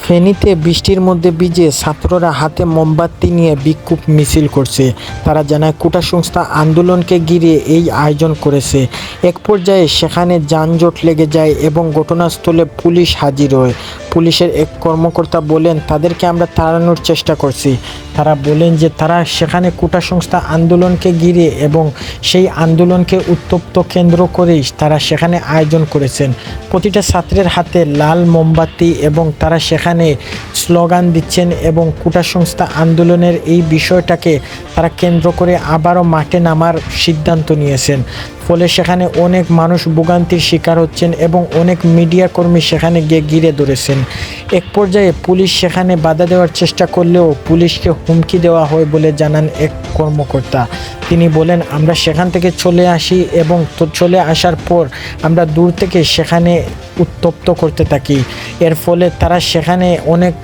ফেনীতে বৃষ্টির মধ্যে ভিজে ছাত্ররা হাতে মোমবাতি নিয়ে বিক্ষোভ মিছিল করছে। তারা জানায় কোটা সংস্থা আন্দোলনকে ঘিরে এই আয়োজন করেছে। এক পর্যায়ে সেখানে যানজট লেগে যায় এবং ঘটনাস্থলে পুলিশ হাজির হয়। পুলিশের এক কর্মকর্তা বলেন, তাদেরকে আমরা তাড়ানোর চেষ্টা করছি। তারা বলেন যে তারা সেখানে কোটা সংস্থা আন্দোলনকে ঘিরে এবং সেই আন্দোলনকে উত্তপ্ত কেন্দ্র করেই তারা সেখানে আয়োজন করেছেন। প্রতিটা ছাত্রের হাতে লাল মোমবাতি এবং তারা সেখানে স্লোগান দিচ্ছেন এবং কোটা সংস্থা আন্দোলনের এই বিষয়টাকে তারা কেন্দ্র করে আবারও মাঠে নামার সিদ্ধান্ত নিয়েছেন। ফলে সেখানে অনেক মানুষ ভোগান্তির শিকার হচ্ছেন এবং অনেক মিডিয়া কর্মী সেখানে গিয়ে ঘিরে ধরেছেন। এক পর্যায়ে পুলিশ সেখানে বাধা দেওয়ার চেষ্টা করলেও পুলিশকে হুমকি দেওয়া হয় বলে জানান এক কর্মকর্তা। তিনি বলেন, আমরা সেখান থেকে চলে আসি এবং চলে আসার পর আমরা দূর থেকে সেখানে উত্তপ্ত করতে থাকি। এর ফলে তারা সেখানে অনেক